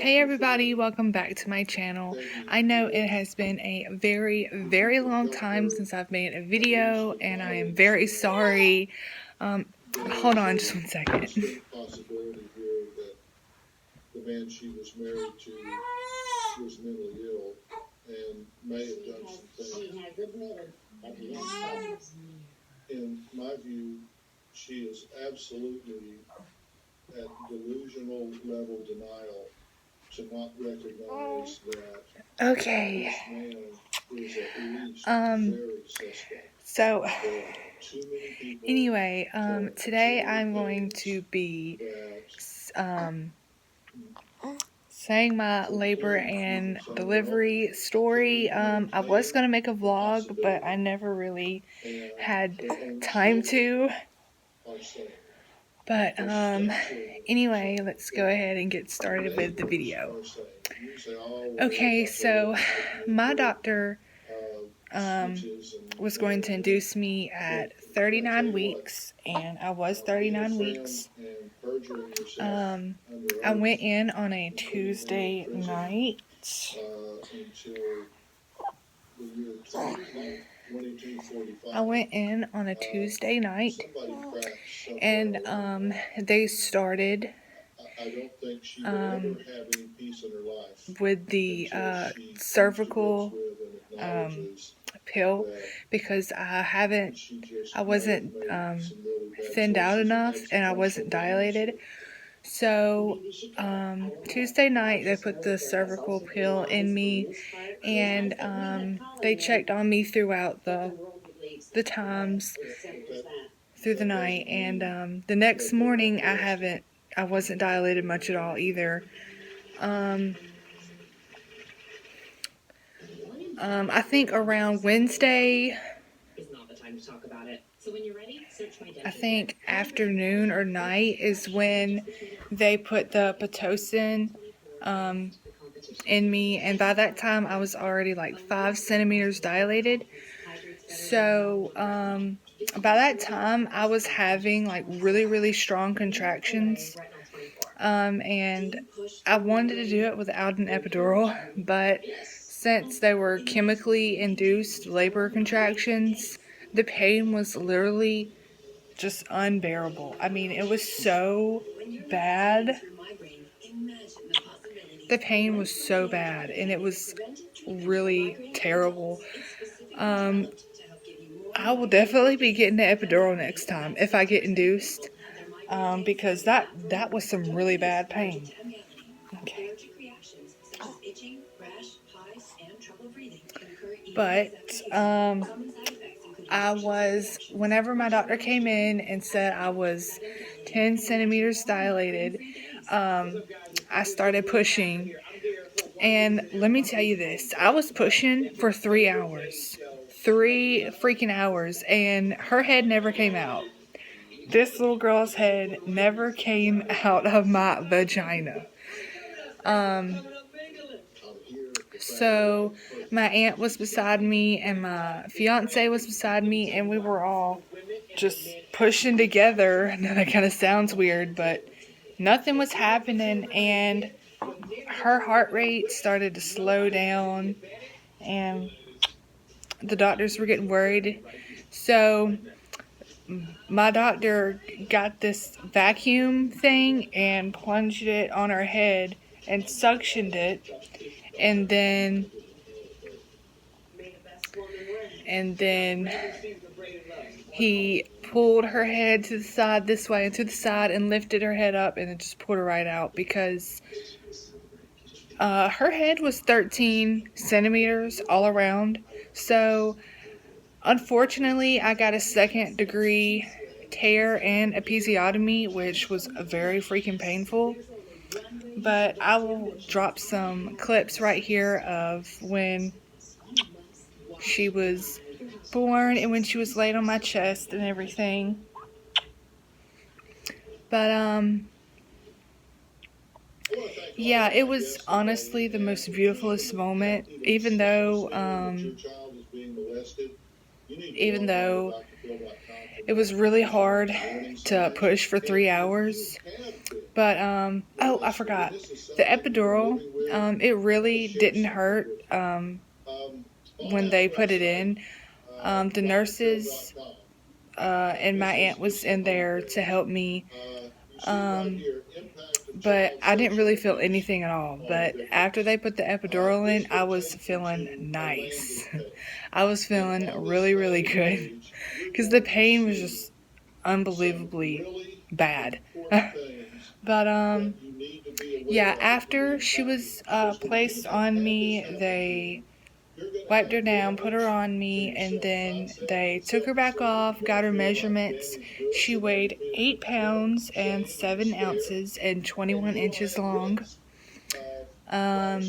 Hey everybody, welcome back to my channel. I know it has been a very long time since I've made a video, and I am very sorry. Hold on just one second. Possibility here that the man she was married to was mentally ill and may have done some things. She has admitted that he has problems. In my view, she is absolutely at delusional level denial to not recognize that Okay. this man is at least very suspect. So There are too many people anyway, today I'm going to be saying my labor and delivery story. I was going to make a vlog, but I never really had time to. But anyway, let's go ahead and get started with the video. Okay, so my doctor was going to induce me at 39 weeks, and I was 39 weeks. I went in on a Tuesday night. And they started with the cervical pill because I wasn't thinned out enough and I wasn't dilated. So Tuesday night they put the cervical pill in me, and they checked on me throughout the times through the night, and the next morning I wasn't dilated much at all either. I think around Wednesday, I think afternoon or night is when they put the Pitocin in me, and by that time I was already like 5 centimeters dilated. So by that time I was having like really strong contractions, and I wanted to do it without an epidural, but since they were chemically induced labor contractions, the pain was literally just unbearable. I mean, it was so bad. The pain was so bad, and it was really terrible. I will definitely be getting the epidural next time if I get induced, because that was some really bad pain. Okay. But whenever my doctor came in and said I was 10 centimeters dilated, I started pushing. And let me tell you this, I was pushing for 3 hours. 3 freaking hours, and her head never came out. This little girl's head never came out of my vagina. So my aunt was beside me and my fiance was beside me, and we were all just pushing together. Now that kind of sounds weird, but nothing was happening, and her heart rate started to slow down, and the doctors were getting worried. So my doctor got this vacuum thing and plunged it on her head and suctioned it, and then he pulled her head to the side this way and to the side and lifted her head up, and it just pulled her right out because her head was 13 centimeters all around. So unfortunately I got a 2nd degree tear and episiotomy, which was very freaking painful. But I will drop some clips right here of when she was born and when she was laid on my chest and everything. But yeah, it was honestly the most beautifulest moment, even though it was really hard to push for 3 hours. But oh, I forgot the epidural. It really didn't hurt when they put it in. The nurses and my aunt was in there to help me. But I didn't really feel anything at all. But after they put the epidural in, I was feeling nice. I was feeling really, really good because the pain was just unbelievably bad. But yeah, after she was placed on me, they wiped her down, put her on me, and then they took her back off, got her measurements. She weighed 8 pounds and 7 ounces and 21 inches long. And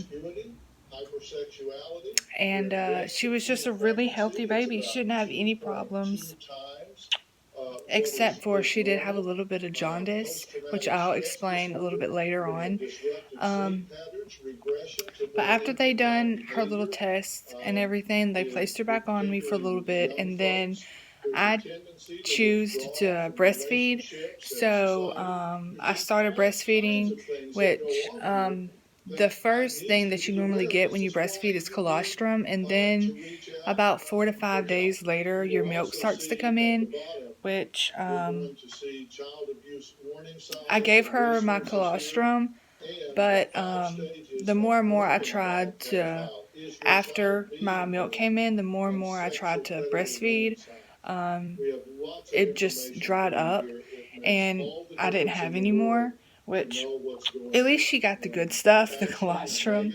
she was just a really healthy baby. She didn't have any problems, except for she did have a little bit of jaundice, which I'll explain a little bit later on. But after they done her little tests and everything, they placed her back on me for a little bit, and then I choose to breastfeed. So I started breastfeeding, which the first thing that you normally get when you breastfeed is colostrum, and then about 4 to 5 days later, your milk starts to come in, which I gave her my colostrum, but the more and more I tried to, after my milk came in, the more and more I tried to breastfeed, it just dried up, and I didn't have any more, which at least she got the good stuff, the colostrum,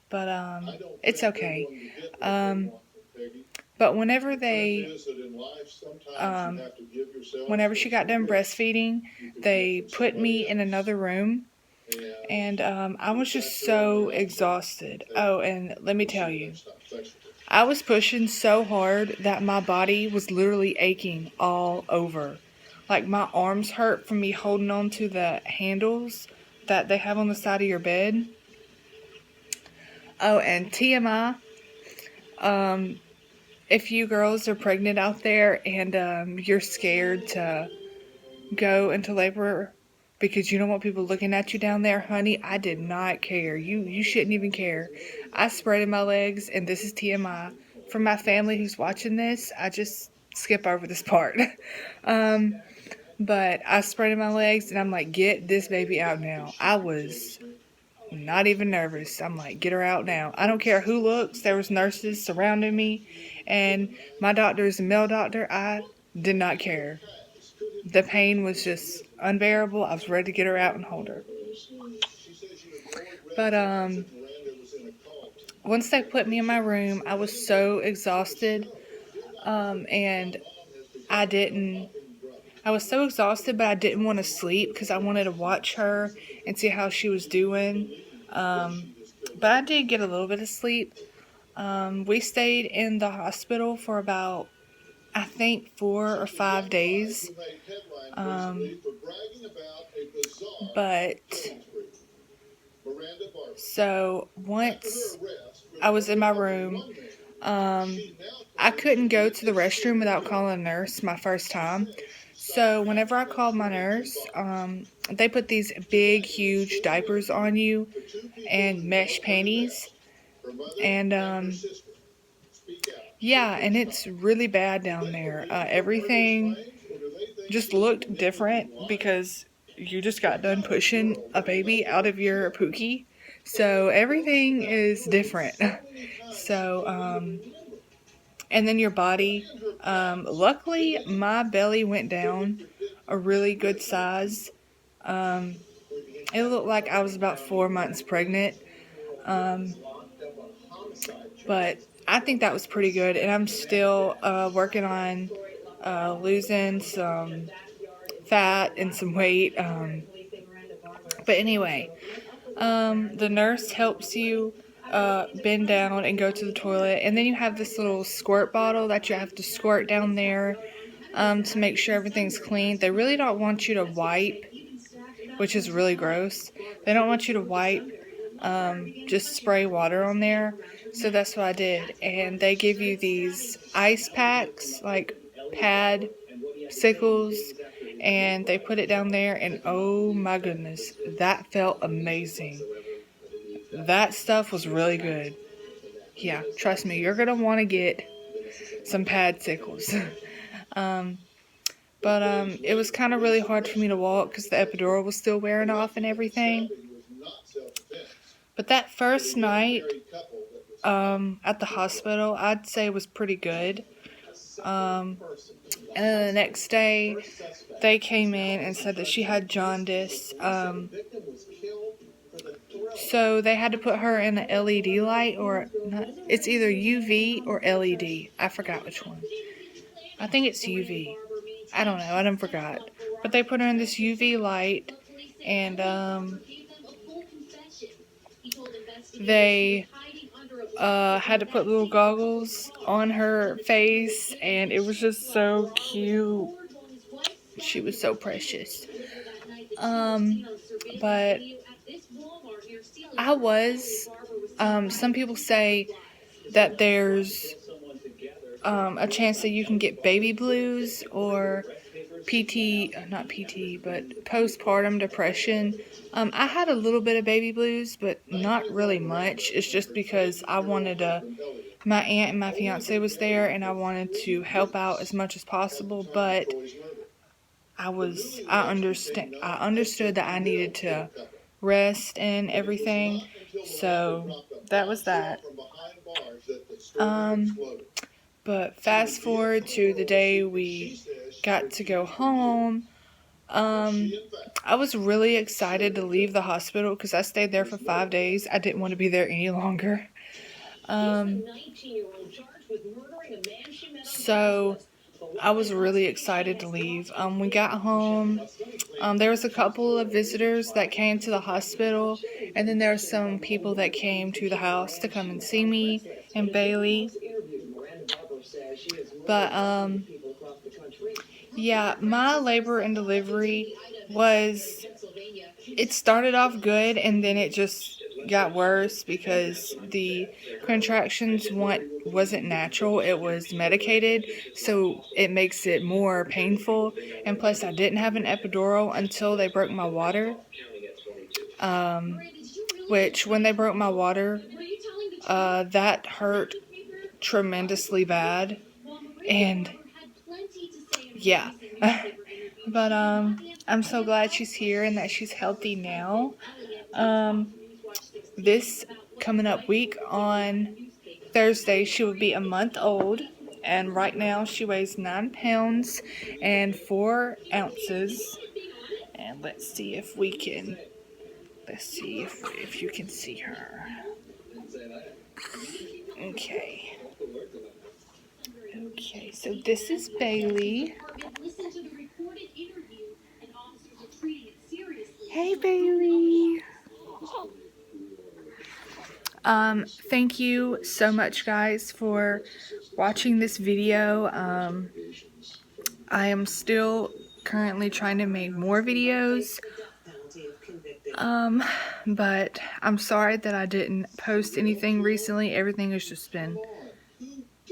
but it's okay. But whenever she got done breastfeeding, they put me in another room, and I was just so exhausted. Oh, and let me tell you, I was pushing so hard that my body was literally aching all over. Like, my arms hurt from me holding on to the handles that they have on the side of your bed. Oh, and TMI, if you girls are pregnant out there and you're scared to go into labor because you don't want people looking at you down there, honey, I did not care. You shouldn't even care. I spreaded my legs, and this is TMI. For my family who's watching this, I just skip over this part. But I spreaded my legs, and I'm like, get this baby out now. I was not even nervous. I'm like, get her out now. I don't care who looks. There was nurses surrounding me, and my doctor is a male doctor. I did not care. The pain was just unbearable. I was ready to get her out and hold her. But once they put me in my room, I was so exhausted, and I was so exhausted, but I didn't want to sleep because I wanted to watch her and see how she was doing. But I did get a little bit of sleep. We stayed in the hospital for about, I think, 4 or 5 days. But so once I was in my room, I couldn't go to the restroom without calling a nurse my first time. So whenever I called my nurse, they put these big, huge diapers on you and mesh panties. And yeah, and it's really bad down there. Everything just looked different because you just got done pushing a baby out of your pookie. So everything is different. So, and then your body. Luckily, my belly went down a really good size. It looked like I was about 4 months pregnant. But I think that was pretty good. And I'm still working on losing some fat and some weight. But anyway, the nurse helps you bend down and go to the toilet, and then you have this little squirt bottle that you have to squirt down there to make sure everything's clean. They really don't want you to wipe, which is really gross. They don't want you to wipe, just spray water on there. So that's what I did. And they give you these ice packs, like pad sickles, and they put it down there, and oh my goodness, that felt amazing. That stuff was really good. Yeah, trust me, you're gonna want to get some pad tickles. But it was kind of really hard for me to walk because the epidural was still wearing off and everything. But that first night at the hospital, I'd say was pretty good. And then the next day, they came in and said that she had jaundice. So they had to put her in an LED light, or not, it's either UV or LED. I forgot which one. I think it's UV. I don't know. I done forgot. But they put her in this UV light, and they had to put little goggles on her face, and it was just so cute. She was so precious. But I was, some people say that there's a chance that you can get baby blues or not PT, but postpartum depression. I had a little bit of baby blues, but not really much. It's just because I wanted my aunt and my fiance was there, and I wanted to help out as much as possible, but I understood that I needed to rest and everything, so that was that. But fast forward to the day we got to go home. I was really excited to leave the hospital because I stayed there for 5 days. I didn't want to be there any longer. So I was really excited to leave. We got home. There was a couple of visitors that came to the hospital, and then there were some people that came to the house to come and see me and Bailey. But yeah, my labor and delivery it started off good, and then it just got worse because the contractions wasn't natural. It was medicated, so it makes it more painful. And plus, I didn't have an epidural until they broke my water. Which when they broke my water, that hurt tremendously bad. And yeah. But I'm so glad she's here and that she's healthy now. This coming up week on Thursday, she will be a month old, and right now she weighs 9 pounds and 4 ounces. And let's see if you can see her. Okay, so this is Bailey. Hey, Bailey. Thank you so much, guys, for watching this video. I am still currently trying to make more videos. But I'm sorry that I didn't post anything recently. Everything has just been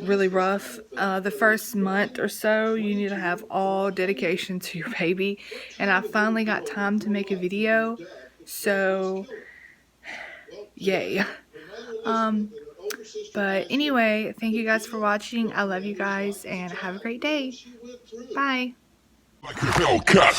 really rough. The first month or so, you need to have all dedication to your baby, and I finally got time to make a video, so yay. But anyway, thank you guys for watching. I love you guys, and have a great day. Bye. Like a Hellcat.